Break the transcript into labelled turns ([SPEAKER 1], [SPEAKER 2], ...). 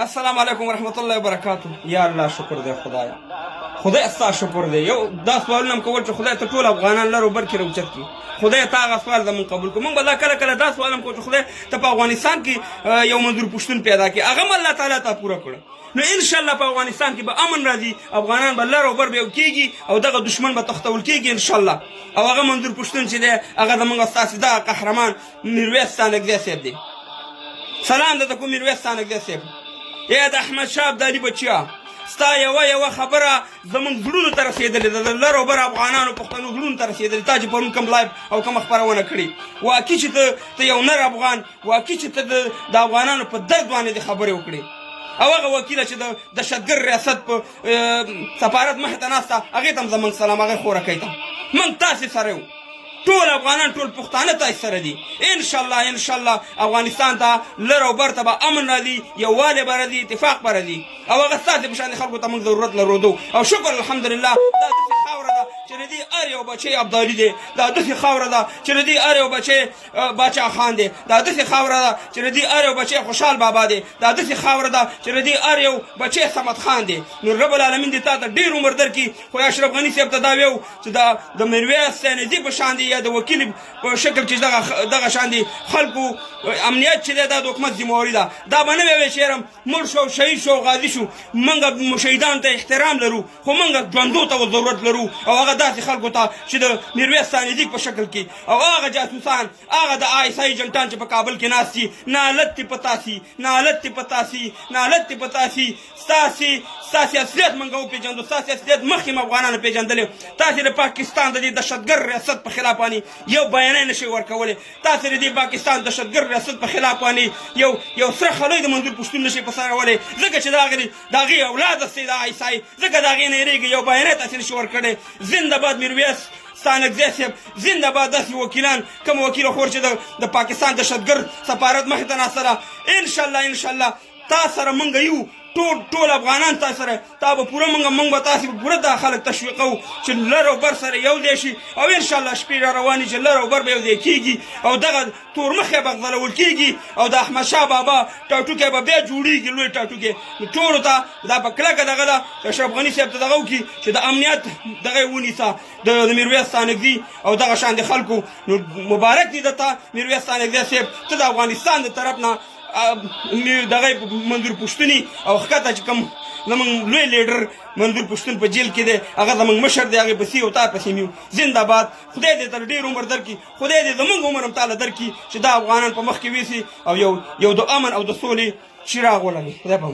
[SPEAKER 1] السلام علیکم ورحمت الله وبرکاتو. یا الله شکر دی خدایا، خدای ستا شکر دی. یو دا سوالونه م کول چې خدای ته ټول افغانان لر او بر کړي راوچت کړي. خدای ته هغه سوال زموږ قبول کړو. موږ به دا کله کله دا سوال هم کوو چې خدای ته په افغانستان کې یو منظور پښتون پیدا کړي، هغه هم الله تعالی ته پوره کړه. نو انشاءالله په افغانستان کې به امن راځي، افغانان به لر او بر به یو کېږي او دغه دشمن به تختول کېږي انشاءالله. او هغه منظور پښتون چې دی هغه زموږ ستاسې دغه قهرمان میرویس سانکزی صاحب دی. سلام درته کوم میرویس سانکزی صاحب. ای د احمدشاه ابدالي بچیا، ستا یوه خبره زموږ زړونو ته رسېدلې ده، د لر او بر افغانانو پښتنو زړونو ته رسېدلې. تا چې پرون کوم لایف او کومه خپرونه کړې، واقعي چې ته یو نر افغان، واقعي چې ته د افغانانو په درد باندې د خبرې وکړې. او هغه وکیله چې د دهشتګرد ریاست په سفارت مخې ته ناسته، هغې ته هم زموږ سلام، هغې خورکۍ ته. موږ تاسې سره یو، ټول افغانان ټول پښتانه تاسې سره دي. انشاءالله افغانستان ته لر او بر ته به امن راځي، یووالی به راځي، اتفاق به راځي. او هغه ستاسې په شان خلکو ته موږ ضرورت لرو. او شکر الحمدلله دا داسې خاوره ده چې د دې هر یو بچی ابدالي دی، دا داسې خاوره ده چې د دې هر یو بچی باچا خان دی، دا داسې خاوره ده چې د دې هر یو بچی خوشحال بابا دی، دا داسې خاوره ده چې د دې هر یو بچی صمد خان دی. نو رب العالمین دې تا ته ډېر عمر درکړي. خو اشرف غني صاحب ته دا ویو چې د میرویس سانکزي په شان دی یا د وکیل په شکل چې دغه شان دي خلکو امنیت چې دی دا د حکومت ذمهواري ده. دا به نه وی چې یاره مړ شو، شهید شو، غازي شو. موږ شهیدانو ته احترام لرو، خو موږ ژوندو ته ضرورت لرو. او هغه داسې خلکو ته چې د میرویس سانکزي په شکل کې، او هغه جاسوسان، هغه د ISI ایجنټان چې په کابل کې ناست دي، نالت دې په تاسې ستاسې اصلیت موږ وپېژندو، ستاسې اصلیت مخکې م افغانانو پېژندلی. تاسې د پاکستان د دې دهشتګرد ریاست په خلاف باندې یو بیانیه نشئ ورکولی. تاسې د دې پاکستان دهشتګرد ریاست په خلاف باندې یو سره خلی د منظور پښتون نشئ په سر راولی، ځکه چې د هغې اولاد هستئ د ISI، ځکه د هغې نه یېرېږئ. یو بیانیه تاسې نشئ ورکړی. زنده باد میرویس سانکزی صاحب، زنده باد داسې وکیلان، کوم وکیل خور چې د پاکستان دهشتګرد سفارت مخې ته ناسته ده. انشاءالله تا سره موږ یو، ټول افغانان تا سره، تا به پوره موږ به تاسې پوره دا خلک تشویقوو چې لر او بر سره یو ځای شي. او انشاءالله شپې را روانې چې لر او بر به یو ځای کېږي او دغه تورمخی به غځلول کېږي او د احمدشاه بابا ټاټوکی به بیا جوړېږي، لوی ټاټوکی. نو ټولو ته دا په کلکه دغه ده، اشرف غني صاحب ته دغه وکړي چې د امنیت دغه یې ونیسه د میرویس سانکزي او دغه شان د خلکو. نو مبارک دي درته میرویس سانکزي صاحب، ته د افغانستان د طرف نه دغه منظور پښتوني او ښکته چې کوم زموږ لوی لیډر منظور پښتون په جیل کې دی، هغه زموږ مشر دی، هغې پسې او تا پسې مې زنده باد. خدای دې تر ډېر عمر درکړي، خدای دې زموږ عمر هم تعالی درکړي چې دا افغانان په مخ کې ویسي او یو د امن او د سولې چراغ ولګي. خدای په